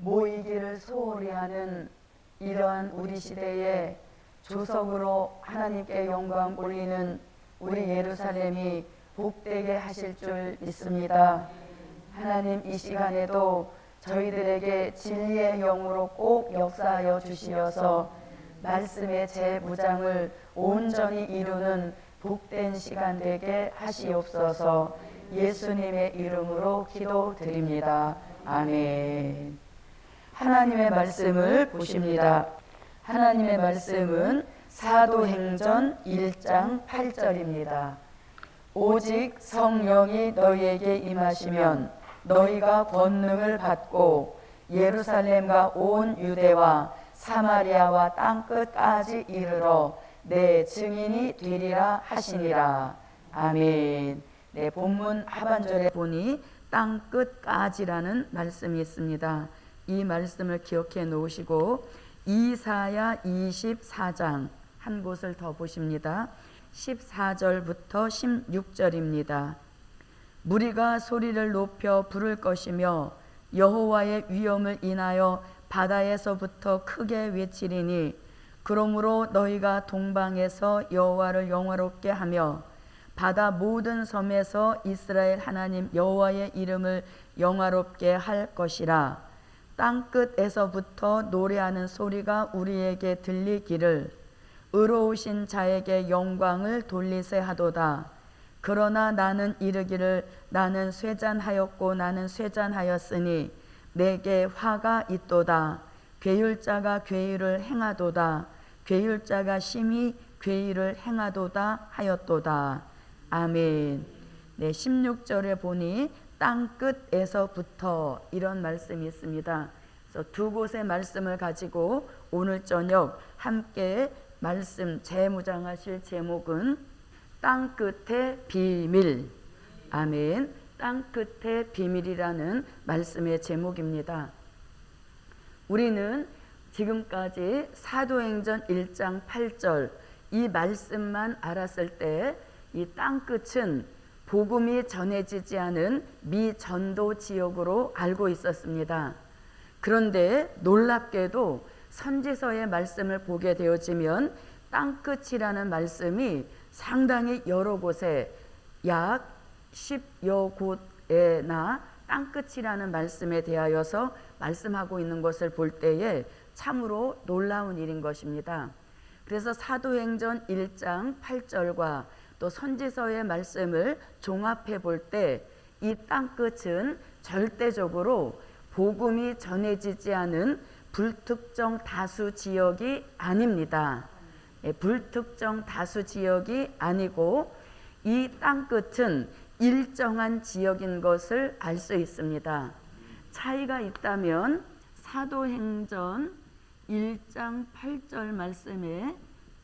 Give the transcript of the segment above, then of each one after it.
모이기를 소홀히 하는 이러한 우리 시대에 조석으로 하나님께 영광 올리는 우리 예루살렘이 복되게 하실 줄 믿습니다. 하나님, 이 시간에도 저희들에게 진리의 영으로 꼭 역사하여 주시어서 말씀의 재무장을 온전히 이루는 복된 시간 되게 하시옵소서. 예수님의 이름으로 기도드립니다. 아멘. 하나님의 말씀을 보십니다. 하나님의 말씀은 사도행전 1장 8절입니다. 오직 성령이 너희에게 임하시면 너희가 권능을 받고 예루살렘과 온 유대와 사마리아와 땅끝까지 이르러 내 증인이 되리라 하시니라. 아멘. 네, 본문 하반절에 보니 땅끝까지라는 말씀이 있습니다. 이 말씀을 기억해 놓으시고 이사야 24장 한 곳을 더 보십니다. 14절부터 16절입니다. 무리가 소리를 높여 부를 것이며 여호와의 위엄을 인하여 바다에서부터 크게 외치리니 그러므로 너희가 동방에서 여호와를 영화롭게 하며 바다 모든 섬에서 이스라엘 하나님 여호와의 이름을 영화롭게 할 것이라. 땅끝에서부터 노래하는 소리가 우리에게 들리기를 의로우신 자에게 영광을 돌리세 하도다. 그러나 나는 이르기를 나는 쇠잔하였고 나는 쇠잔하였으니 내게 화가 있도다. 괴율자가 괴율을 행하도다. 괴율자가 심히 괴율을 행하도다 하였도다. 아멘. 네, 16절에 보니 땅끝에서부터 이런 말씀이 있습니다. 그래서 두 곳의 말씀을 가지고 오늘 저녁 함께 말씀 재무장하실 제목은 땅끝의 비밀. 아멘. 땅끝의 비밀이라는 말씀의 제목입니다. 우리는 지금까지 사도행전 1장 8절 이 말씀만 알았을 때 이 땅끝은 복음이 전해지지 않은 미전도 지역으로 알고 있었습니다. 그런데 놀랍게도 선지서의 말씀을 보게 되어지면 땅끝이라는 말씀이 상당히 여러 곳에 약 10여 곳에나 땅끝이라는 말씀에 대하여서 말씀하고 있는 것을 볼 때에 참으로 놀라운 일인 것입니다. 그래서 사도행전 1장 8절과 또 선지서의 말씀을 종합해 볼 때 이 땅끝은 절대적으로 복음이 전해지지 않은 불특정 다수 지역이 아닙니다. 불특정 다수 지역이 아니고 이 땅끝은 일정한 지역인 것을 알 수 있습니다. 차이가 있다면 사도행전 1장 8절 말씀에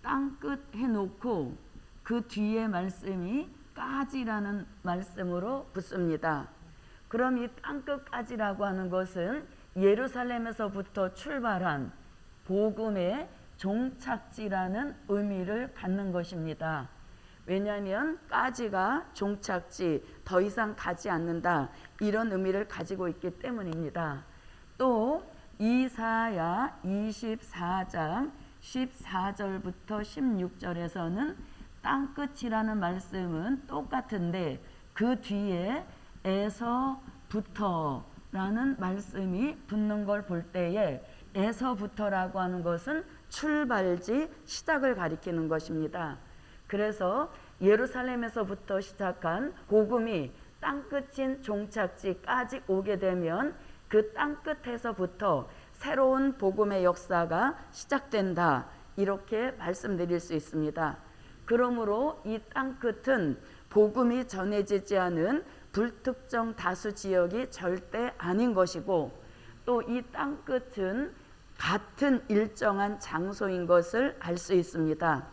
땅끝 해놓고 그 뒤에 말씀이 까지라는 말씀으로 붙습니다. 그럼 이 땅끝까지라고 하는 것은 예루살렘에서부터 출발한 복음의 종착지라는 의미를 갖는 것입니다. 왜냐하면 까지가 종착지, 더 이상 가지 않는다, 이런 의미를 가지고 있기 때문입니다. 또 이사야 24장 14절부터 16절에서는 땅끝이라는 말씀은 똑같은데 그 뒤에 에서부터라는 말씀이 붙는 걸 볼 때에 에서부터라고 하는 것은 출발지, 시작을 가리키는 것입니다. 그래서 예루살렘에서부터 시작한 복음이 땅끝인 종착지까지 오게 되면 그 땅끝에서부터 새로운 복음의 역사가 시작된다, 이렇게 말씀드릴 수 있습니다. 그러므로 이 땅끝은 복음이 전해지지 않은 불특정 다수 지역이 절대 아닌 것이고, 또 이 땅끝은 같은 일정한 장소인 것을 알 수 있습니다.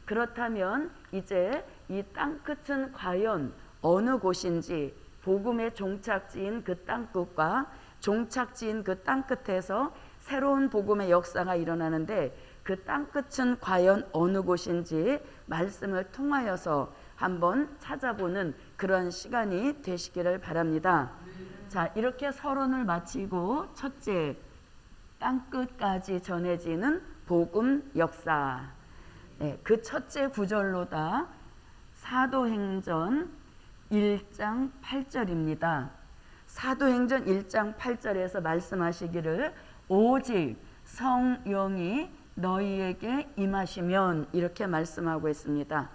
그렇다면 이제 이 땅끝은 과연 어느 곳인지, 복음의 종착지인 그 땅끝과 종착지인 그 땅끝에서 새로운 복음의 역사가 일어나는데 그 땅끝은 과연 어느 곳인지 말씀을 통하여서 한번 찾아보는 그런 시간이 되시기를 바랍니다. 자, 이렇게 서론을 마치고 첫째, 땅끝까지 전해지는 복음 역사. 네, 그 첫째 구절로다 사도행전 1장 8절입니다. 사도행전 1장 8절에서 말씀하시기를 오직 성령이 너희에게 임하시면, 이렇게 말씀하고 있습니다.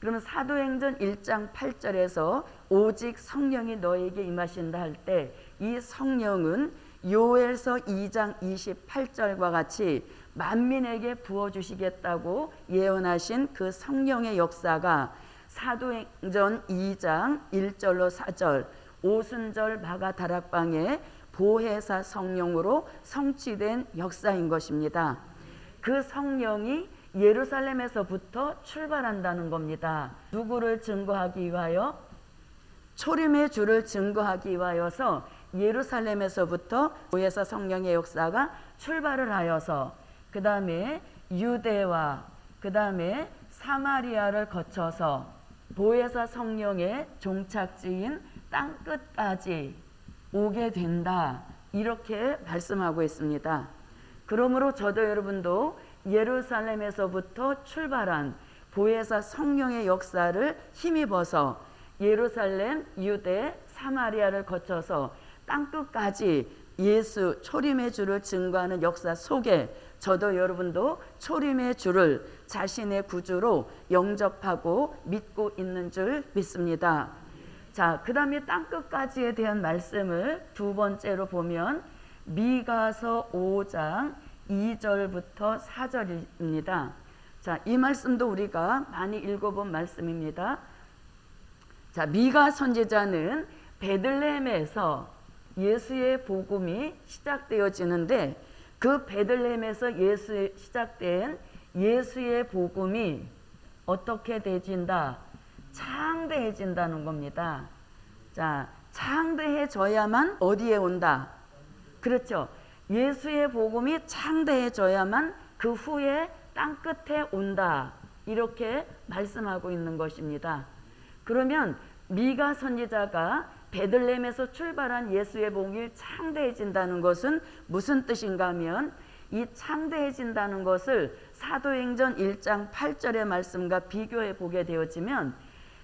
그러면 사도행전 1장 8절에서 오직 성령이 너희에게 임하신다 할 때 이 성령은 요엘서 2장 28절과 같이 만민에게 부어주시겠다고 예언하신 그 성령의 역사가 사도행전 2장 1절로 4절 오순절 마가다락방의 보혜사 성령으로 성취된 역사인 것입니다. 그 성령이 예루살렘에서부터 출발한다는 겁니다. 누구를 증거하기 위하여? 초림의 주를 증거하기 위하여서 예루살렘에서부터 보혜사 성령의 역사가 출발을 하여서 그 다음에 유대와 그 다음에 사마리아를 거쳐서 보혜사 성령의 종착지인 땅끝까지 오게 된다, 이렇게 말씀하고 있습니다. 그러므로 저도 여러분도 예루살렘에서부터 출발한 보혜사 성령의 역사를 힘입어서 예루살렘, 유대, 사마리아를 거쳐서 땅끝까지 예수 초림의 주를 증거하는 역사 속에 저도 여러분도 초림의 주를 자신의 구주로 영접하고 믿고 있는 줄 믿습니다. 자, 그 다음에 땅끝까지에 대한 말씀을 두 번째로 보면 미가서 5장 2절부터 4절입니다. 자, 이 말씀도 우리가 많이 읽어본 말씀입니다. 자, 미가 선지자는 베들레헴에서 예수의 복음이 시작되어지는데 그 베들레헴에서 시작된 예수의 복음이 어떻게 되진다? 창대해진다는 겁니다. 자, 창대해져야만 어디에 온다? 그렇죠. 예수의 복음이 창대해져야만 그 후에 땅끝에 온다, 이렇게 말씀하고 있는 것입니다. 그러면 미가 선지자가 베들레헴에서 출발한 예수의 복음이 창대해진다는 것은 무슨 뜻인가 하면 이 창대해진다는 것을 사도행전 1장 8절의 말씀과 비교해 보게 되어지면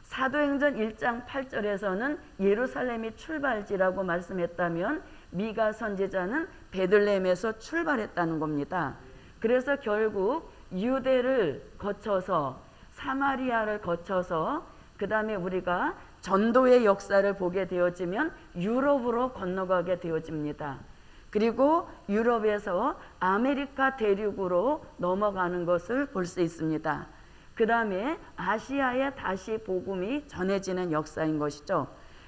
사도행전 1장 8절에서는 예루살렘이 출발지라고 말씀했다면 미가 선지자는 베들레헴에서 출발했다는 겁니다. 그래서 결국 유대를 거쳐서 사마리아를 거쳐서 그 다음에 우리가 전도의 역사를 보게 되어지면 유럽으로 건너가게 되어집니다. 그리고 유럽에서 아메리카 대륙으로 넘어가는 것을 볼 수 있습니다. 그 다음에 아시아에 다시 복음이 전해지는 역사인 것이죠.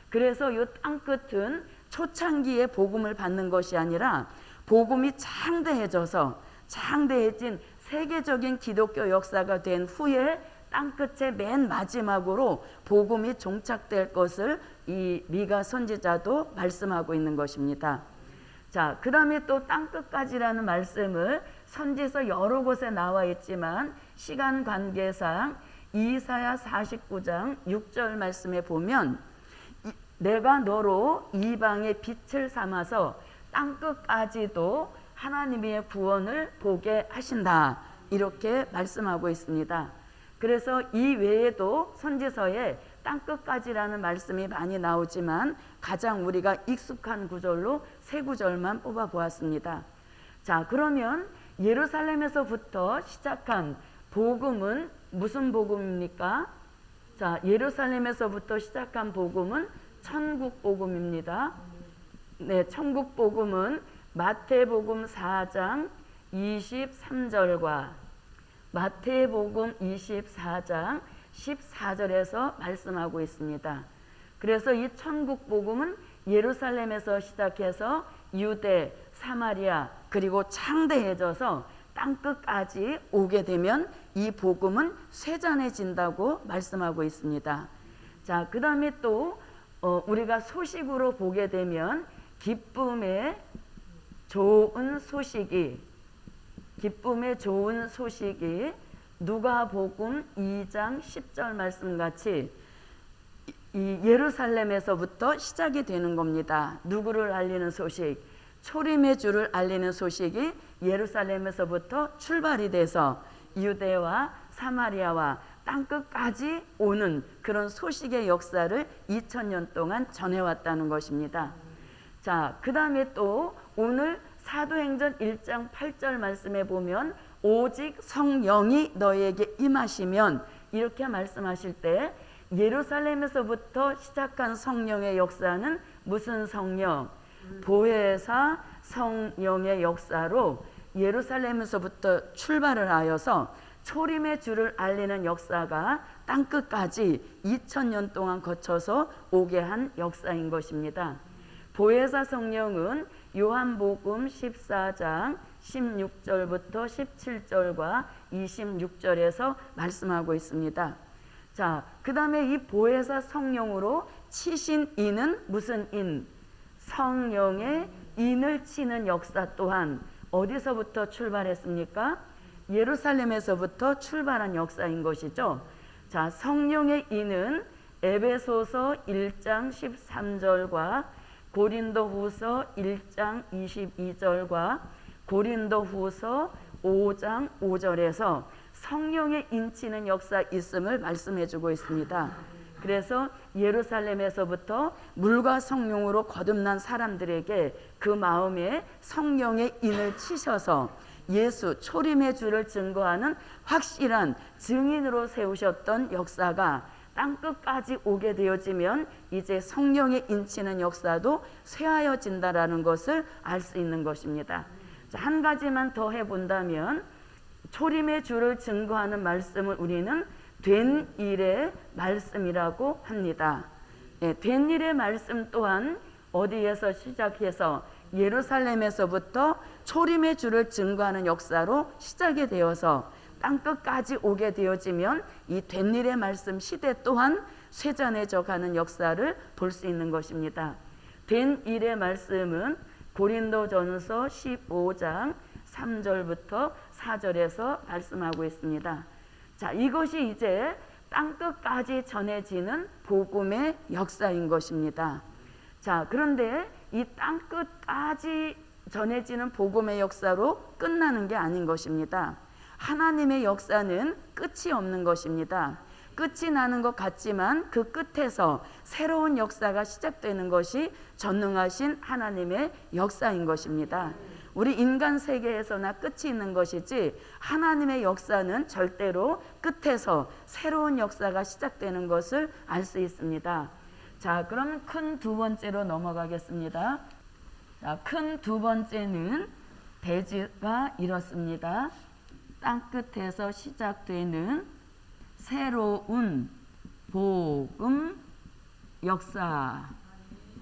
그래서 이 땅끝은 초창기에 복음을 받는 것이 아니라 복음이 창대해져서 창대해진 세계적인 기독교 역사가 된 후에 땅끝의 맨 마지막으로 복음이 종착될 것을 이 미가 선지자도 말씀하고 있는 것입니다. 자, 그 다음에 또 땅끝까지라는 말씀을 선지서 여러 곳에 나와 있지만 시간 관계상 이사야 49장 6절 말씀에 보면 내가 너로 이방의 빛을 삼아서 땅끝까지도 하나님의 구원을 보게 하신다, 이렇게 말씀하고 있습니다. 그래서 이 외에도 선지서에 땅끝까지라는 말씀이 많이 나오지만 가장 우리가 익숙한 구절로 세 구절만 뽑아 보았습니다. 자, 그러면 예루살렘에서부터 시작한 복음은 무슨 복음입니까? 자, 예루살렘에서부터 시작한 복음은 천국 복음입니다. 네, 천국 복음은 마태복음 4장 23절과 마태복음 24장 14절에서 말씀하고 있습니다. 그래서 이 천국 복음은 예루살렘에서 시작해서 유대, 사마리아 그리고 창대해져서 땅끝까지 오게 되면 이 복음은 쇠잔해진다고 말씀하고 있습니다. 자, 그 다음에 또 우리가 소식으로 보게 되면 기쁨의 좋은 소식이 누가복음 2장 10절 말씀같이 이 예루살렘에서부터 시작이 되는 겁니다. 누구를 알리는 소식? 초림의 주를 알리는 소식이 예루살렘에서부터 출발이 돼서 유대와 사마리아와 땅끝까지 오는 그런 소식의 역사를 2000년 동안 전해왔다는 것입니다. 자, 그 다음에 또 오늘 사도행전 1장 8절 말씀에 보면 오직 성령이 너에게 임하시면 이렇게 말씀하실 때 예루살렘에서부터 시작한 성령의 역사는 무슨 성령? 보혜사 성령의 역사로 예루살렘에서부터 출발을 하여서 초림의 주를 알리는 역사가 땅끝까지 2000년 동안 거쳐서 오게 한 역사인 것입니다. 보혜사 성령은 요한복음 14장 16절부터 17절과 26절에서 말씀하고 있습니다. 자, 그 다음에 이 보혜사 성령으로 치신 인은 무슨 인? 성령의 인을 치는 역사 또한 어디서부터 출발했습니까? 예루살렘에서부터 출발한 역사인 것이죠. 자, 성령의 인은 에베소서 1장 13절과 고린도후서 1장 22절과 고린도후서 5장 5절에서 성령의 인치는 역사 있음을 말씀해 주고 있습니다. 그래서 예루살렘에서부터 물과 성령으로 거듭난 사람들에게 그 마음에 성령의 인을 치셔서 예수 초림의 주를 증거하는 확실한 증인으로 세우셨던 역사가 땅끝까지 오게 되어지면 이제 성령의 인치는 역사도 쇠하여진다라는 것을 알 수 있는 것입니다. 자, 한 가지만 더 해본다면 초림의 주를 증거하는 말씀을 우리는 된 일의 말씀이라고 합니다. 예, 된 일의 말씀 또한 어디에서 시작해서 예루살렘에서부터 초림의 주를 증거하는 역사로 시작이 되어서 땅끝까지 오게 되어지면 이 된 일의 말씀 시대 또한 쇠잔해져 가는 역사를 볼 수 있는 것입니다. 된 일의 말씀은 고린도전서 15장 3절부터 4절에서 말씀하고 있습니다. 자, 이것이 이제 땅끝까지 전해지는 복음의 역사인 것입니다. 자, 그런데 이 땅끝까지 전해지는 복음의 역사로 끝나는 게 아닌 것입니다. 하나님의 역사는 끝이 없는 것입니다. 끝이 나는 것 같지만 그 끝에서 새로운 역사가 시작되는 것이 전능하신 하나님의 역사인 것입니다. 우리 인간 세계에서나 끝이 있는 것이지 하나님의 역사는 절대로 끝에서 새로운 역사가 시작되는 것을 알 수 있습니다. 자, 그럼 큰 두 번째로 넘어가겠습니다. 자, 큰 두 번째는 대지가 이렇습니다. 땅끝에서 시작되는 새로운 복음 역사.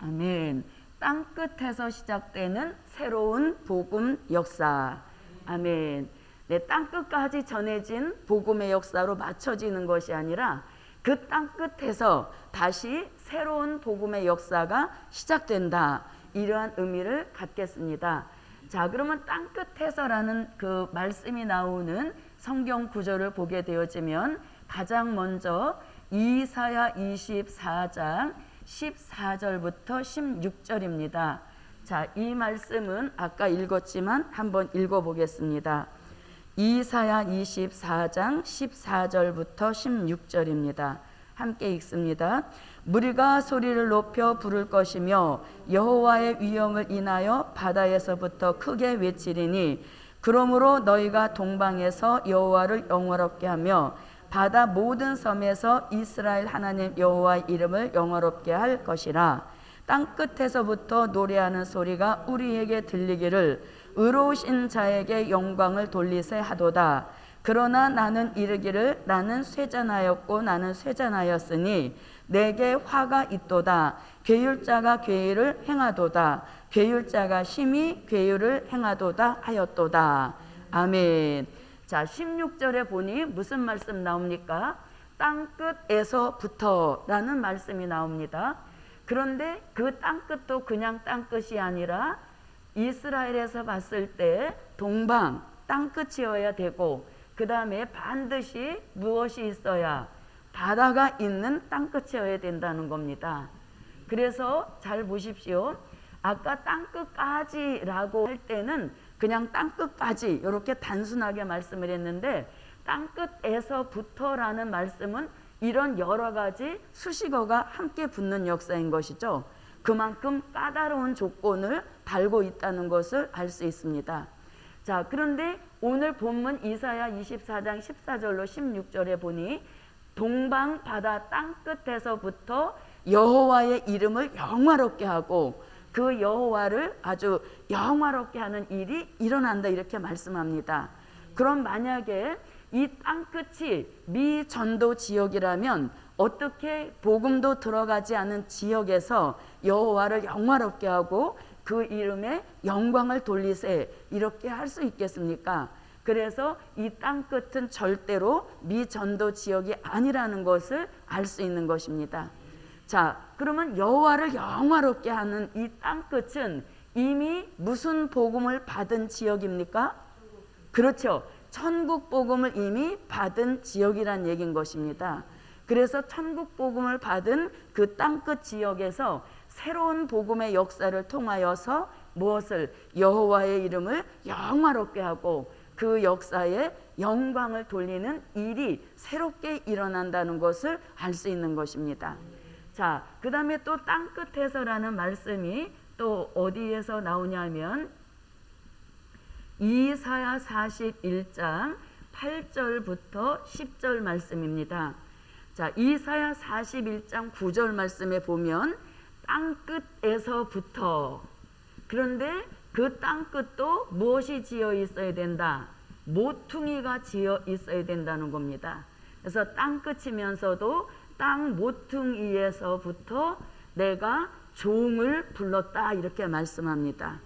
아멘. 땅끝에서 시작되는 새로운 복음 역사. 아멘. 네, 땅끝까지 전해진 복음의 역사로 맞춰지는 것이 아니라 그 땅끝에서 다시 새로운 복음의 역사가 시작된다. 이러한 의미를 갖겠습니다. 자, 그러면 땅끝에서라는 그 말씀이 나오는 성경 구절을 보게 되어지면 가장 먼저 이사야 24장 14절부터 16절입니다. 자, 이 말씀은 아까 읽었지만 한번 읽어보겠습니다. 이사야 24장 14절부터 16절입니다. 함께 읽습니다. 무리가 소리를 높여 부를 것이며 여호와의 위엄을 인하여 바다에서부터 크게 외치리니 그러므로 너희가 동방에서 여호와를 영화롭게 하며 바다 모든 섬에서 이스라엘 하나님 여호와의 이름을 영화롭게 할 것이라. 땅끝에서부터 노래하는 소리가 우리에게 들리기를 의로우신 자에게 영광을 돌리세 하도다. 그러나 나는 이르기를 나는 쇠잔하였고 나는 쇠잔하였으니 내게 화가 있도다. 괴율자가 괴율을 행하도다. 괴율자가 심히 괴율을 행하도다 하였도다. 아멘. 자, 16절에 보니 무슨 말씀 나옵니까? 땅끝에서부터 라는 말씀이 나옵니다. 그런데 그 땅끝도 그냥 땅끝이 아니라 이스라엘에서 봤을 때 동방 땅끝이어야 되고 그 다음에 반드시 무엇이 있어야? 바다가 있는 땅끝이어야 된다는 겁니다. 그래서 잘 보십시오. 아까 땅끝까지라고 할 때는 그냥 땅끝까지 이렇게 단순하게 말씀을 했는데, 땅끝에서부터라는 말씀은 이런 여러 가지 수식어가 함께 붙는 역사인 것이죠. 그만큼 까다로운 조건을 달고 있다는 것을 알 수 있습니다. 자, 그런데 오늘 본문 이사야 24장 14절로 16절에 보니 동방 바다 땅끝에서부터 여호와의 이름을 영화롭게 하고 그 여호와를 아주 영화롭게 하는 일이 일어난다, 이렇게 말씀합니다. 그럼 만약에 이 땅끝이 미전도 지역이라면 어떻게 복음도 들어가지 않은 지역에서 여호와를 영화롭게 하고 그 이름에 영광을 돌리세, 이렇게 할 수 있겠습니까? 그래서 이 땅끝은 절대로 미전도 지역이 아니라는 것을 알 수 있는 것입니다. 자, 그러면 여호와를 영화롭게 하는 이 땅끝은 이미 무슨 복음을 받은 지역입니까? 그렇죠. 천국 복음을 이미 받은 지역이란 얘기인 것입니다. 그래서 천국 복음을 받은 그 땅끝 지역에서 새로운 복음의 역사를 통하여서 무엇을? 여호와의 이름을 영화롭게 하고 그 역사에 영광을 돌리는 일이 새롭게 일어난다는 것을 알 수 있는 것입니다. 자, 그 다음에 또 땅끝에서라는 말씀이 또 어디에서 나오냐면 이사야 41장 8절부터 10절 말씀입니다. 자, 이사야 41장 9절 말씀에 보면 땅끝에서부터, 그런데 그 땅끝도 무엇이 지어 있어야 된다? 모퉁이가 지어 있어야 된다는 겁니다. 그래서 땅끝이면서도 땅 모퉁이에서부터 내가 종을 불렀다, 이렇게 말씀합니다.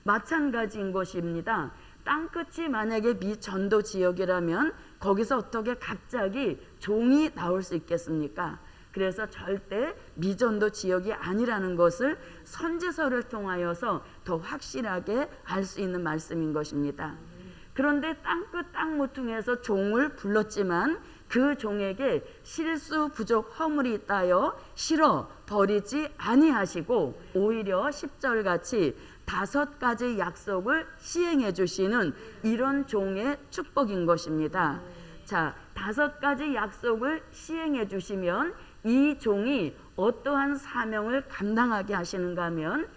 마찬가지인 것입니다. 땅끝이 만약에 미전도 지역이라면 거기서 어떻게 갑자기 종이 나올 수 있겠습니까? 그래서 절대 미전도 지역이 아니라는 것을 선지서를 통하여서 더 확실하게 알 수 있는 말씀인 것입니다. 그런데 땅끝 땅모퉁이에서 종을 불렀지만 그 종에게 실수 부족 허물이 있다여 싫어 버리지 아니하시고 오히려 10절 같이 5가지 약속을 시행해 주시는 이런 종의 축복인 것입니다. 자, 5가지 약속을 시행해 주시면 이 종이 어떠한 사명을 감당하게 하시는가 하면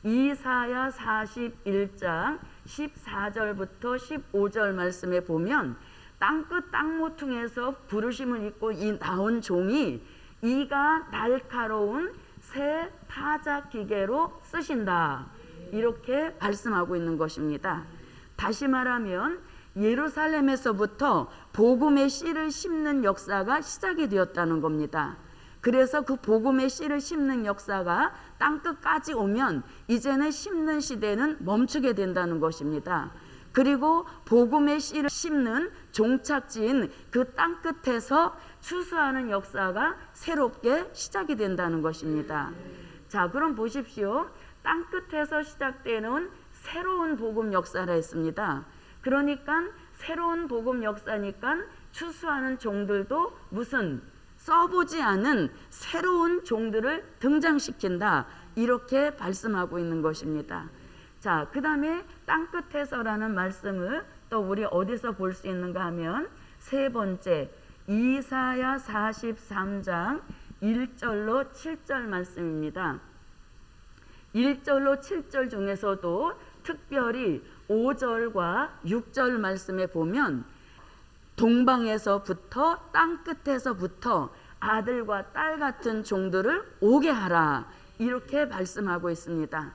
이사야 41장 14절부터 15절 말씀에 보면 땅끝 땅모퉁이에서 부르심을 입고 이 나온 종이 이가 날카로운 새 타작 기계로 쓰신다, 이렇게 말씀하고 있는 것입니다. 다시 말하면 예루살렘에서부터 복음의 씨를 심는 역사가 시작이 되었다는 겁니다. 그래서 그 복음의 씨를 심는 역사가 땅끝까지 오면 이제는 심는 시대는 멈추게 된다는 것입니다. 그리고 복음의 씨를 심는 종착지인 그 땅끝에서 추수하는 역사가 새롭게 시작이 된다는 것입니다. 자, 그럼 보십시오. 땅끝에서 시작되는 새로운 복음 역사라 했습니다. 그러니까 새로운 복음 역사니까 추수하는 종들도 무슨 써보지 않은 새로운 종들을 등장시킨다, 이렇게 말씀하고 있는 것입니다. 자, 그 다음에 땅끝에서라는 말씀을 또 우리 어디서 볼 수 있는가 하면 세 번째 이사야 43장 1절로 7절 말씀입니다. 1절로 7절 중에서도 특별히 5절과 6절 말씀에 보면 동방에서부터 땅끝에서부터 아들과 딸 같은 종들을 오게 하라, 이렇게 말씀하고 있습니다.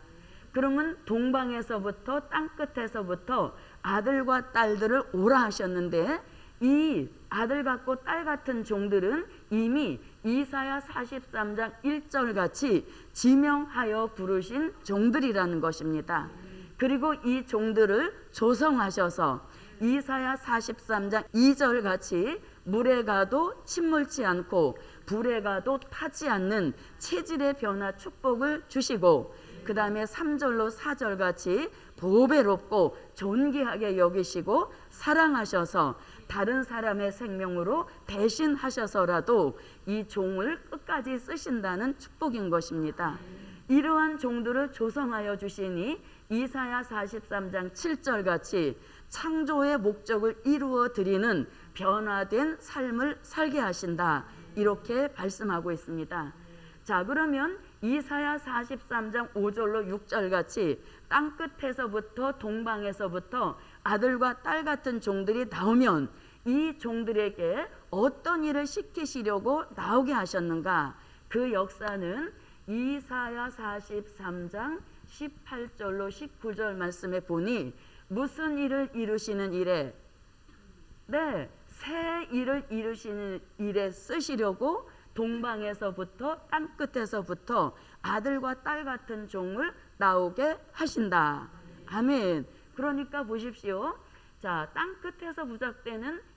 그러면 동방에서부터 땅끝에서부터 아들과 딸들을 오라 하셨는데 이 아들 같고 딸 같은 종들은 이미 이사야 43장 1절 같이 지명하여 부르신 종들이라는 것입니다. 그리고 이 종들을 조성하셔서 이사야 43장 2절 같이 물에 가도 침몰치 않고 불에 가도 타지 않는 체질의 변화 축복을 주시고, 그 다음에 3절로 4절 같이 보배롭고 존귀하게 여기시고 사랑하셔서 다른 사람의 생명으로 대신하셔서라도 이 종을 끝까지 쓰신다는 축복인 것입니다. 이러한 종들을 조성하여 주시니 이사야 43장 7절 같이 창조의 목적을 이루어 드리는 변화된 삶을 살게 하신다. 이렇게 말씀하고 있습니다. 자, 그러면 이사야 43장 5절로 6절 같이 땅끝에서부터 동방에서부터 아들과 딸 같은 종들이 나오면 이 종들에게 어떤 일을 시키시려고 나오게 하셨는가? 그 역사는 이사야 43장 18절로 19절 말씀에 보니 무슨 일을 이루시는 일에 새 일을 이루시는 일에 쓰시려고 동방에서부터 땅끝에서부터 아들과 딸 같은 종을 나오게 하신다. 아멘. 그러니까 보십시오. 자, 땅끝에서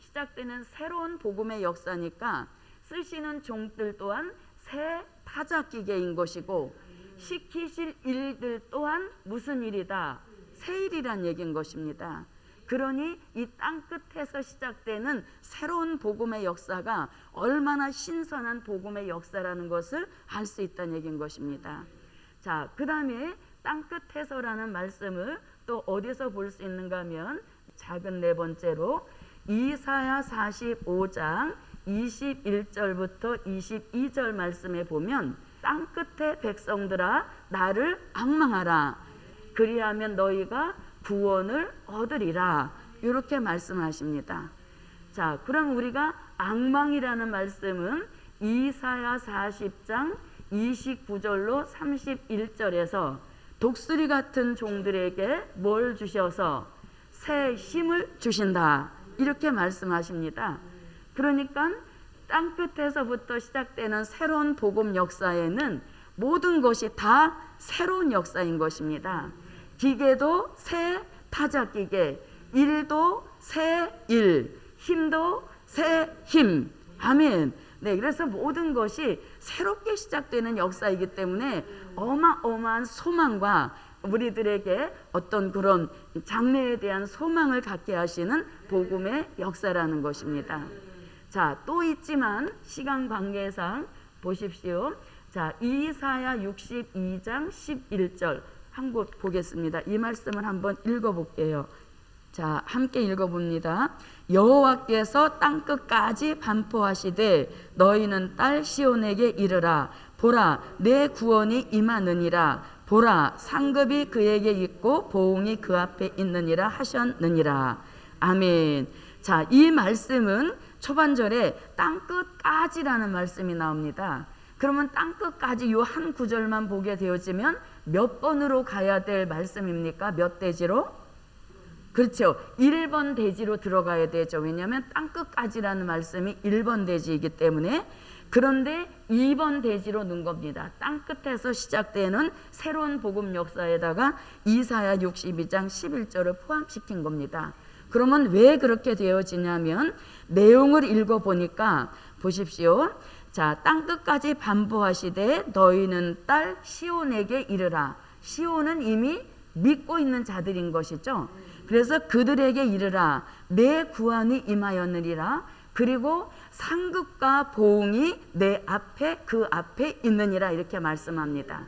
시작되는 새로운 복음의 역사니까 쓰시는 종들 또한 새 타작기계인 것이고 시키실 일들 또한 무슨 일이다? 새 일이란 얘기인 것입니다. 그러니 이 땅끝에서 시작되는 새로운 복음의 역사가 얼마나 신선한 복음의 역사라는 것을 알 수 있다는 얘기인 것입니다. 자, 그 다음에 땅끝에서라는 말씀을 또 어디서 볼 수 있는가 하면 작은 네 번째로 이사야 45장 21절부터 22절 말씀에 보면 땅끝의 백성들아 나를 앙망하라 그리하면 너희가 구원을 얻으리라 이렇게 말씀하십니다. 자, 그럼 우리가 앙망이라는 말씀은 이사야 40장 29절로 31절에서 독수리 같은 종들에게 뭘 주셔서 새 힘을 주신다 이렇게 말씀하십니다. 그러니까 땅끝에서부터 시작되는 새로운 복음 역사에는 모든 것이 다 새로운 역사인 것입니다. 기계도 새 타작기계, 일도 새 일, 힘도 새 힘. 아멘. 네, 그래서 모든 것이 새롭게 시작되는 역사이기 때문에 어마어마한 소망과 우리들에게 어떤 그런 장래에 대한 소망을 갖게 하시는 복음의 역사라는 것입니다. 자, 또 있지만 시간 관계상 보십시오. 자, 이사야 62장 11절 한 곳 보겠습니다. 이 말씀을 한번 읽어볼게요. 자, 함께 읽어봅니다. 여호와께서 땅끝까지 반포하시되 너희는 딸 시온에게 이르라. 보라, 내 구원이 임하느니라. 보라, 상급이 그에게 있고 보응이 그 앞에 있느니라 하셨느니라. 아멘. 자, 이 말씀은 초반절에 땅끝까지라는 말씀이 나옵니다. 그러면 땅끝까지 이 한 구절만 보게 되어지면 몇 번으로 가야 될 말씀입니까? 몇 대지로? 그렇죠. 1번 대지로 들어가야 되죠. 왜냐하면 땅끝까지라는 말씀이 1번 대지이기 때문에. 그런데 2번 대지로 넣은 겁니다. 땅끝에서 시작되는 새로운 복음 역사에다가 이사야 62장 11절을 포함시킨 겁니다. 그러면 왜 그렇게 되어지냐면 내용을 읽어보니까 보십시오. 자, 땅끝까지 반포하시되 너희는 딸 시온에게 이르라. 시온은 이미 믿고 있는 자들인 것이죠. 그래서 그들에게 이르라. 내 구원이 임하였느니라. 그리고 상급과 보응이 내 앞에 그 앞에 있느니라 이렇게 말씀합니다.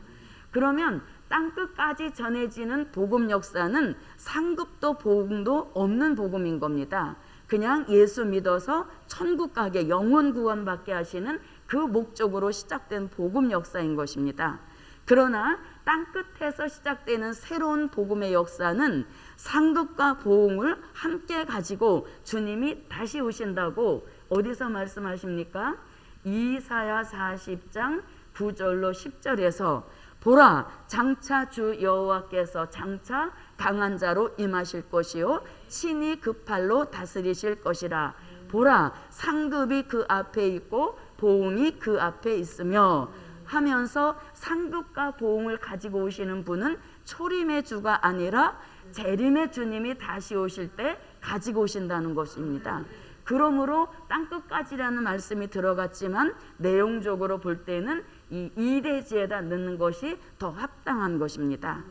그러면 땅끝까지 전해지는 복음 역사는 상급도 보응도 없는 복음인 겁니다. 그냥 예수 믿어서 천국 가게 영혼 구원받게 하시는 그 목적으로 시작된 복음 역사인 것입니다. 그러나 땅끝에서 시작되는 새로운 복음의 역사는 상급과 보응을 함께 가지고 주님이 다시 오신다고 어디서 말씀하십니까? 이사야 40장 9절로 10절에서 보라, 장차 주 여호와께서 장차 강한 자로 임하실 것이요 친히 그 팔로 다스리실 것이라. 보라, 상급이 그 앞에 있고 보응이 그 앞에 있으며 하면서 상급과 보응을 가지고 오시는 분은 초림의 주가 아니라 재림의 주님이 다시 오실 때 가지고 오신다는 것입니다. 그러므로 땅끝까지라는 말씀이 들어갔지만 내용적으로 볼 때는 이 이대지에다 넣는 것이 더 합당한 것입니다.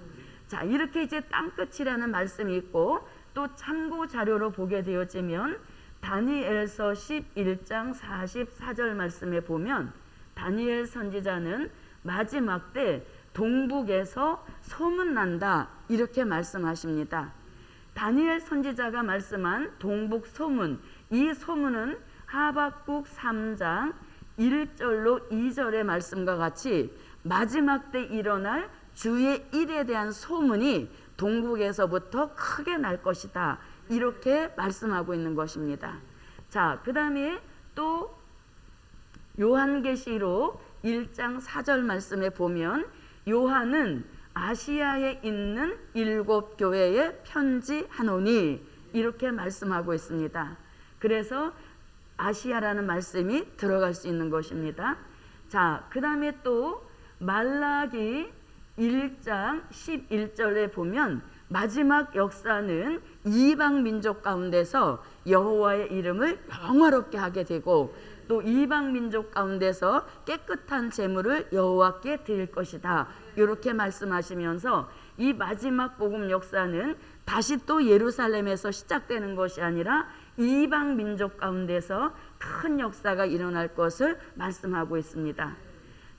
자, 이렇게 이제 땅끝이라는 말씀이 있고 또 참고 자료로 보게 되어지면 다니엘서 11장 44절 말씀에 보면 다니엘 선지자는 마지막 때 동북에서 소문난다 이렇게 말씀하십니다. 다니엘 선지자가 말씀한 동북 소문, 이 소문은 하박국 3장 1절로 2절의 말씀과 같이 마지막 때 일어날 주의 일에 대한 소문이 동북에서부터 크게 날 것이다 이렇게 말씀하고 있는 것입니다. 자, 그 다음에 또 요한계시록 1장 4절 말씀에 보면 요한은 아시아에 있는 7교회에 편지하노니 이렇게 말씀하고 있습니다. 그래서 아시아라는 말씀이 들어갈 수 있는 것입니다. 자, 그 다음에 또 말라기 1장 11절에 보면 마지막 역사는 이방 민족 가운데서 여호와의 이름을 영화롭게 하게 되고 또 이방 민족 가운데서 깨끗한 제물을 여호와께 드릴 것이다 이렇게 말씀하시면서 이 마지막 복음 역사는 다시 또 예루살렘에서 시작되는 것이 아니라 이방 민족 가운데서 큰 역사가 일어날 것을 말씀하고 있습니다.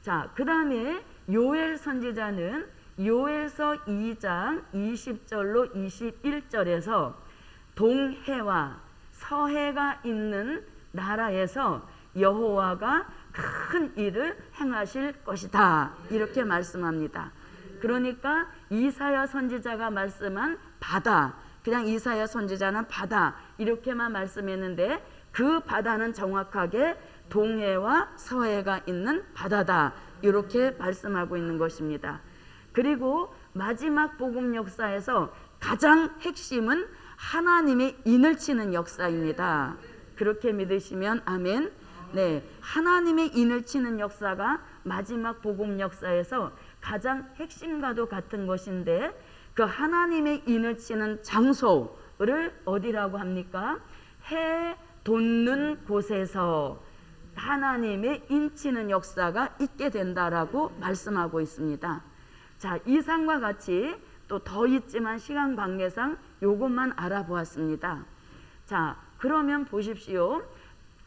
자, 그 다음에 요엘 선지자는 요엘서 2장 20절로 21절에서 동해와 서해가 있는 나라에서 여호와가 큰 일을 행하실 것이다 이렇게 말씀합니다. 그러니까 이사야 선지자가 말씀한 바다, 그냥 이사야 선지자는 바다 이렇게만 말씀했는데 그 바다는 정확하게 동해와 서해가 있는 바다다 이렇게 말씀하고 있는 것입니다. 그리고 마지막 복음 역사에서 가장 핵심은 하나님의 인을 치는 역사입니다. 그렇게 믿으시면 아멘. 네, 하나님의 인을 치는 역사가 마지막 복음 역사에서 가장 핵심과도 같은 것인데 그 하나님의 인을 치는 장소를 어디라고 합니까? 해 돋는 곳에서 하나님의 인치는 역사가 있게 된다라고 말씀하고 있습니다. 자, 이상과 같이 또 더 있지만 시간 관계상 요것만 알아보았습니다. 자, 그러면 보십시오.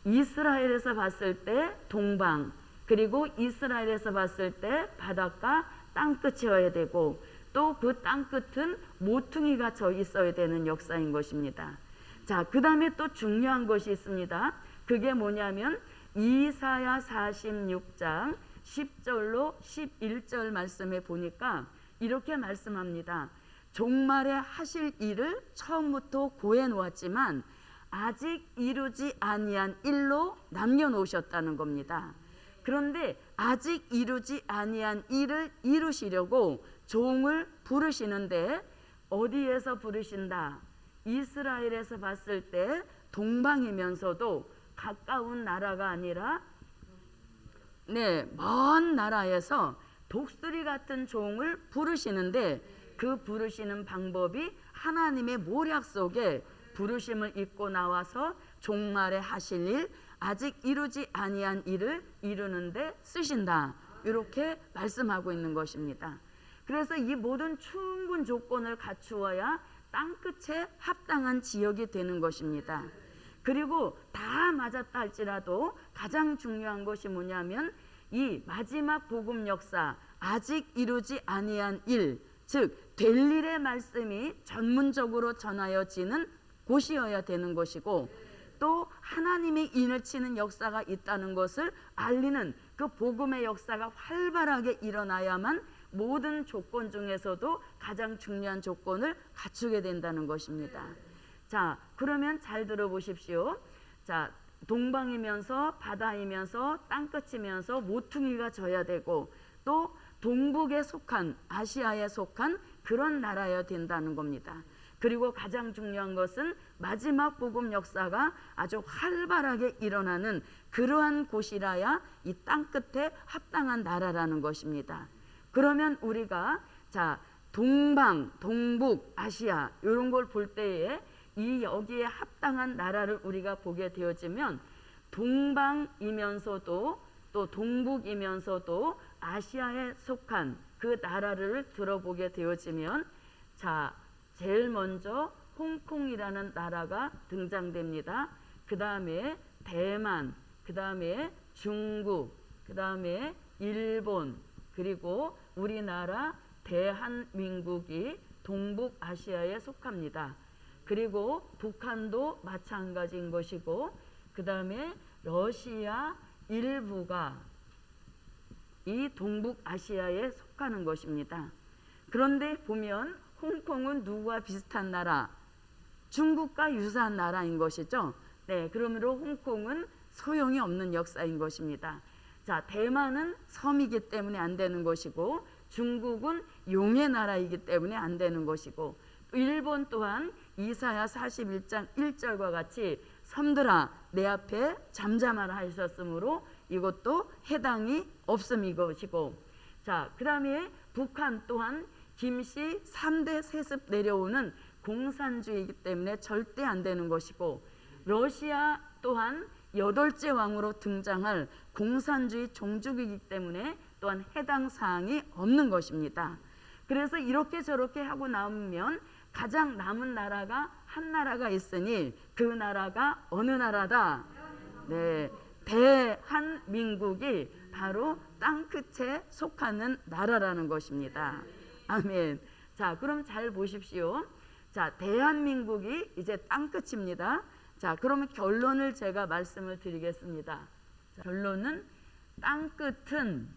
이스라엘에서 봤을 때 동방, 그리고 이스라엘에서 봤을 때 바닷가 땅끝이어야 되고 또 그 땅끝은 모퉁이가 져 있어야 되는 역사인 것입니다. 자, 그 다음에 또 중요한 것이 있습니다. 그게 뭐냐면 이사야 46장 10절로 11절 말씀에 보니까 이렇게 말씀합니다. 종말에 하실 일을 처음부터 고해 놓았지만 아직 이루지 아니한 일로 남겨놓으셨다는 겁니다. 그런데 아직 이루지 아니한 일을 이루시려고 종을 부르시는데 어디에서 부르신다? 이스라엘에서 봤을 때 동방이면서도 가까운 나라가 아니라 먼 나라에서 독수리 같은 종을 부르시는데 그 부르시는 방법이 하나님의 모략 속에 부르심을 입고 나와서 종말에 하실 일, 아직 이루지 아니한 일을 이루는데 쓰신다 이렇게 말씀하고 있는 것입니다. 그래서 이 모든 충분 조건을 갖추어야 땅끝에 합당한 지역이 되는 것입니다. 그리고 다 맞았다 할지라도 가장 중요한 것이 뭐냐면 이 마지막 복음 역사, 아직 이루지 아니한 일, 즉 될 일의 말씀이 전문적으로 전하여지는 곳이어야 되는 것이고 또 하나님의 인을 치는 역사가 있다는 것을 알리는 그 복음의 역사가 활발하게 일어나야만 모든 조건 중에서도 가장 중요한 조건을 갖추게 된다는 것입니다. 자, 그러면 잘 들어보십시오. 자, 동방이면서 바다이면서 땅끝이면서 모퉁이가 져야 되고 또 동북에 속한 아시아에 속한 그런 나라여야 된다는 겁니다. 그리고 가장 중요한 것은 마지막 복음 역사가 아주 활발하게 일어나는 그러한 곳이라야 이 땅끝에 합당한 나라라는 것입니다. 그러면 우리가 자, 동방, 동북, 아시아 이런 걸 볼 때에 이 여기에 합당한 나라를 우리가 보게 되어지면 동방이면서도 또 동북이면서도 아시아에 속한 그 나라를 들어보게 되어지면 자, 제일 먼저 홍콩이라는 나라가 등장됩니다. 그 다음에 대만, 그 다음에 중국, 그 다음에 일본, 그리고 우리나라 대한민국이 동북아시아에 속합니다. 그리고 북한도 마찬가지인 것이고, 그 다음에 러시아 일부가 이 동북아시아에 속하는 것입니다. 그런데 보면 홍콩은 누구와 비슷한 나라? 중국과 유사한 나라인 것이죠. 네, 그러므로 홍콩은 소용이 없는 역사인 것입니다. 자, 대만은 섬이기 때문에 안 되는 것이고, 중국은 용의 나라이기 때문에 안 되는 것이고, 일본 또한 이사야 41장 1절과 같이 섬들아 내 앞에 잠잠하라 하셨으므로 이것도 해당이 없음이 것이고, 자, 그 다음에 북한 또한 김씨 3대 세습 내려오는 공산주의이기 때문에 절대 안 되는 것이고, 러시아 또한 8째 왕으로 등장할 공산주의 종주국이기 때문에 또한 해당 사항이 없는 것입니다. 그래서 이렇게 저렇게 하고 나오면 가장 남은 나라가 한 나라가 있으니 그 나라가 어느 나라다? 네, 대한민국이 바로 땅끝에 속하는 나라라는 것입니다. 아멘. 자, 그럼 잘 보십시오. 자, 대한민국이 이제 땅끝입니다. 자, 그러면 결론을 제가 말씀을 드리겠습니다. 자, 결론은 땅끝은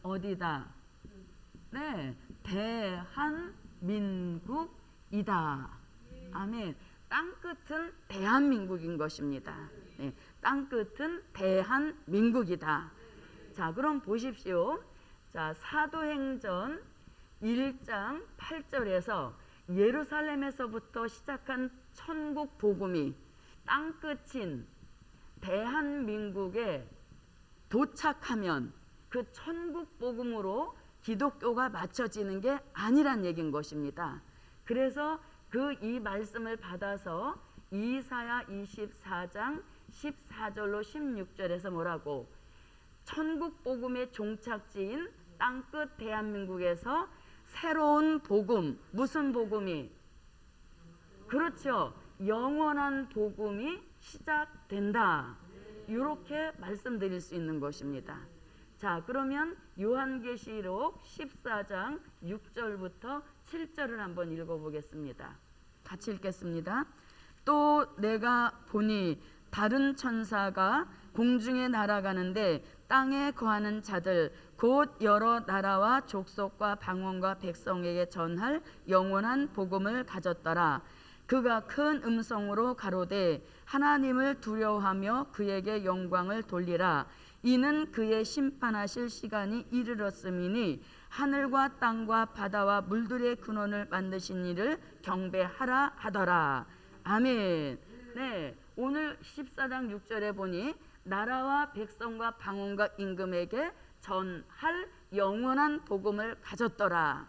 어디다? 네, 대한민국이다. 아멘. 땅끝은 대한민국인 것입니다. 네, 땅끝은 대한민국이다. 자, 그럼 보십시오. 자, 사도행전 1장 8절에서 예루살렘에서부터 시작한 천국 복음이 땅끝인 대한민국에 도착하면 그 천국 복음으로 기독교가 맞춰지는 게 아니란 얘기인 것입니다. 그래서 이 말씀을 받아서 이사야 24장 14절로 16절에서 뭐라고? 천국 복음의 종착지인 땅끝 대한민국에서 새로운 복음, 무슨 복음이? 그렇죠. 영원한 복음이 시작된다. 이렇게 말씀드릴 수 있는 것입니다. 자, 그러면 요한계시록 14장 6절부터 7절을 한번 읽어보겠습니다. 같이 읽겠습니다. 또 내가 보니 다른 천사가 공중에 날아가는데 땅에 거하는 자들 곧 여러 나라와 족속과 방언과 백성에게 전할 영원한 복음을 가졌더라. 그가 큰 음성으로 가로되 하나님을 두려워하며 그에게 영광을 돌리라. 이는 그의 심판하실 시간이 이르렀음이니 하늘과 땅과 바다와 물들의 근원을 만드신 이를 경배하라 하더라. 아멘. 네, 오늘 14장 6절에 보니 나라와 백성과 방언과 임금에게 전할 영원한 복음을 가졌더라.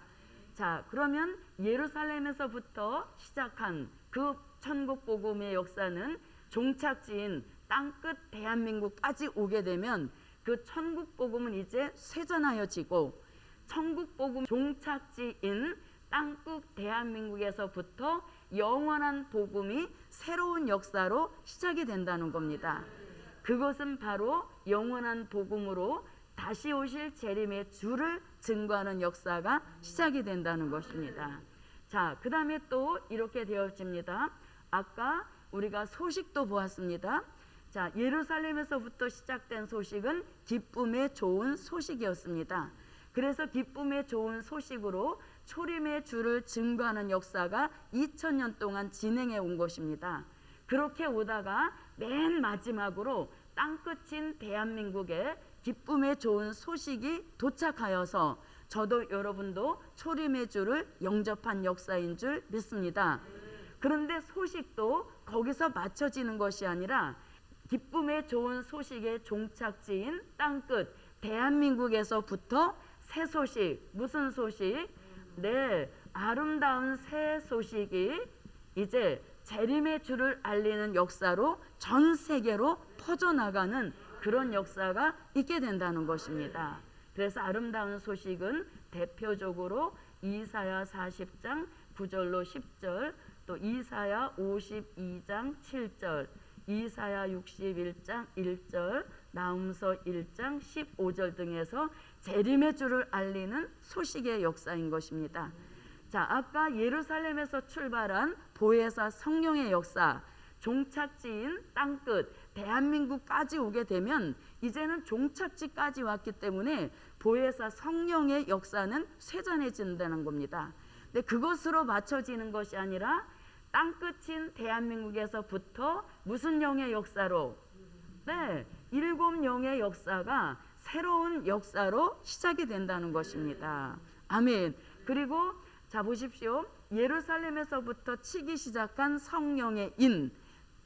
자, 그러면 예루살렘에서부터 시작한 그 천국 복음의 역사는 종착지인 땅끝 대한민국까지 오게 되면 그 천국 복음은 이제 쇄전하여지고 천국 복음 종착지인 땅끝 대한민국에서부터 영원한 복음이 새로운 역사로 시작이 된다는 겁니다. 그것은 바로 영원한 복음으로 다시 오실 재림의 주를 증거하는 역사가 시작이 된다는 것입니다. 자, 그 다음에 또 이렇게 되어집니다. 아까 우리가 소식도 보았습니다. 자, 예루살렘에서부터 시작된 소식은 기쁨의 좋은 소식이었습니다. 그래서 기쁨의 좋은 소식으로 초림의 주를 증거하는 역사가 2000년 동안 진행해 온 것입니다. 그렇게 오다가 맨 마지막으로 땅끝인 대한민국에 기쁨의 좋은 소식이 도착하여서 저도 여러분도 초림의 주를 영접한 역사인 줄 믿습니다. 그런데 소식도 거기서 맞춰지는 것이 아니라 기쁨의 좋은 소식의 종착지인 땅끝 대한민국에서부터 새 소식, 무슨 소식? 네, 아름다운 새 소식이 이제 재림의 주를 알리는 역사로 전 세계로 퍼져나가는 그런 역사가 있게 된다는 것입니다. 그래서 아름다운 소식은 대표적으로 이사야 40장 9절로 10절, 또 이사야 52장 7절, 이사야 61장 1절, 나훔서 1장 15절 등에서 재림의 주를 알리는 소식의 역사인 것입니다. 자, 아까 예루살렘에서 출발한 보혜사 성령의 역사, 종착지인 땅끝 대한민국까지 오게 되면 이제는 종착지까지 왔기 때문에 보혜사 성령의 역사는 쇠잔해진다는 겁니다. 근데 그것으로 맞춰지는 것이 아니라 땅끝인 대한민국에서부터 무슨 영의 역사로? 네, 7영의 역사가 새로운 역사로 시작이 된다는 것입니다. 아멘. 그리고 자 보십시오. 예루살렘에서부터 치기 시작한 성령의 인,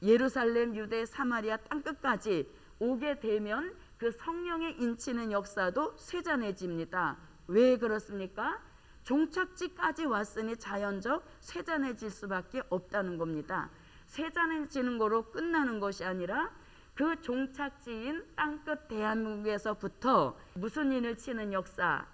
예루살렘, 유대, 사마리아 땅끝까지 오게 되면 그 성령의 인치는 역사도 쇠잔해집니다. 왜 그렇습니까? 종착지까지 왔으니 자연적 쇠잔해질 수밖에 없다는 겁니다. 쇠잔해지는 거로 끝나는 것이 아니라 그 종착지인 땅끝 대한민국에서부터 무슨 인을 치는 역사?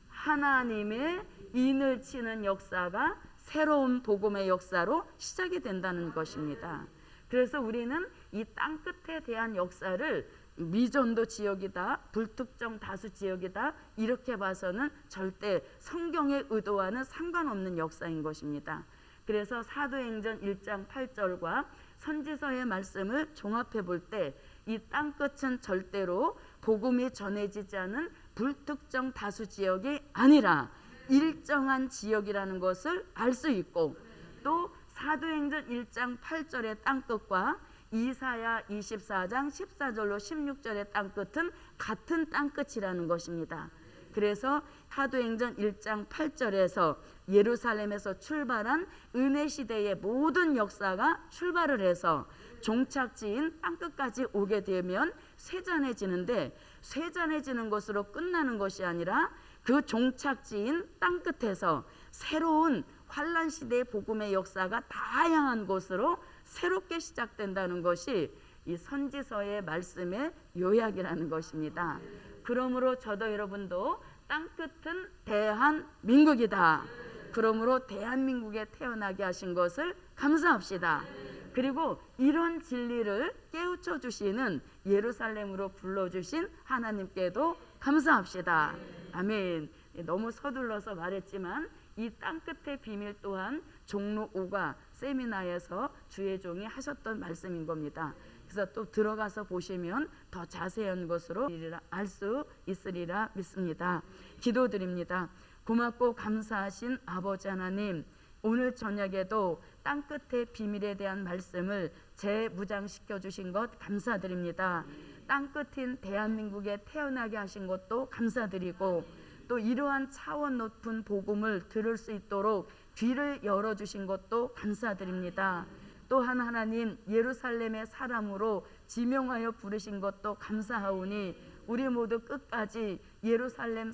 하나님의 인을 치는 역사가 새로운 복음의 역사로 시작이 된다는 것입니다. 그래서 우리는 이 땅끝에 대한 역사를 미전도 지역이다, 불특정 다수 지역이다 이렇게 봐서는 절대 성경의 의도와는 상관없는 역사인 것입니다. 그래서 사도행전 1장 8절과 선지서의 말씀을 종합해 볼 때 이 땅끝은 절대로 복음이 전해지지 않은 불특정 다수 지역이 아니라 일정한 지역이라는 것을 알 수 있고, 또 사도행전 1장 8절의 땅끝과 이사야 24장 14절로 16절의 땅끝은 같은 땅끝이라는 것입니다. 그래서 사도행전 1장 8절에서 예루살렘에서 출발한 은혜시대의 모든 역사가 출발을 해서 종착지인 땅끝까지 오게 되면 쇠잔해지는데, 쇠잔해지는 것으로 끝나는 것이 아니라 그 종착지인 땅끝에서 새로운 환란시대의 복음의 역사가 다양한 곳으로 새롭게 시작된다는 것이 이 선지서의 말씀의 요약이라는 것입니다. 그러므로 저도 여러분도 땅끝은 대한민국이다. 그러므로 대한민국에 태어나게 하신 것을 감사합시다. 그리고 이런 진리를 깨우쳐 주시는 예루살렘으로 불러주신 하나님께도 감사합시다. 아멘. 너무 서둘러서 말했지만 이 땅끝의 비밀 또한 종로 5가 세미나에서 주의 종이 하셨던 말씀인 겁니다. 그래서 또 들어가서 보시면 더 자세한 것으로 알 수 있으리라 믿습니다. 기도드립니다. 고맙고 감사하신 아버지 하나님, 오늘 저녁에도 땅끝의 비밀에 대한 말씀을 재무장시켜 주신 것 감사드립니다. 땅끝인 대한민국에 태어나게 하신 것도 감사드리고, 또 이러한 차원 높은 복음을 들을 수 있도록 귀를 열어주신 것도 감사드립니다. 또한 하나님, 예루살렘의 사람으로 지명하여 부르신 것도 감사하오니 우리 모두 끝까지 예루살렘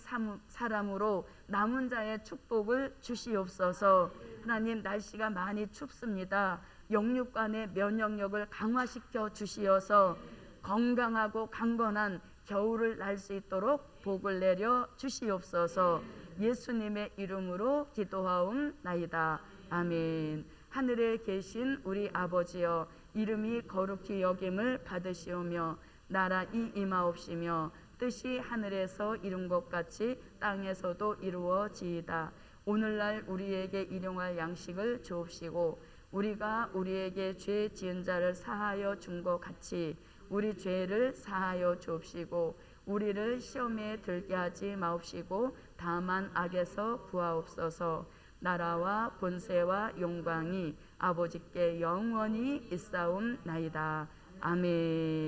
사람으로 남은 자의 축복을 주시옵소서. 하나님, 날씨가 많이 춥습니다. 영육간의 면역력을 강화시켜 주시어서 건강하고 강건한 겨울을 날 수 있도록 복을 내려 주시옵소서. 예수님의 이름으로 기도하옵나이다. 아멘. 하늘에 계신 우리 아버지여, 이름이 거룩히 여김을 받으시오며 나라이 임하옵시며 뜻이 하늘에서 이룬 것 같이 땅에서도 이루어지이다. 오늘날 우리에게 일용할 양식을 주옵시고 우리가 우리에게 죄 지은 자를 사하여 준 것 같이 우리 죄를 사하여 주옵시고 우리를 시험에 들게 하지 마옵시고 다만 악에서 구하옵소서. 나라와 본세와 영광이 아버지께 영원히 있사옵나이다. 아멘.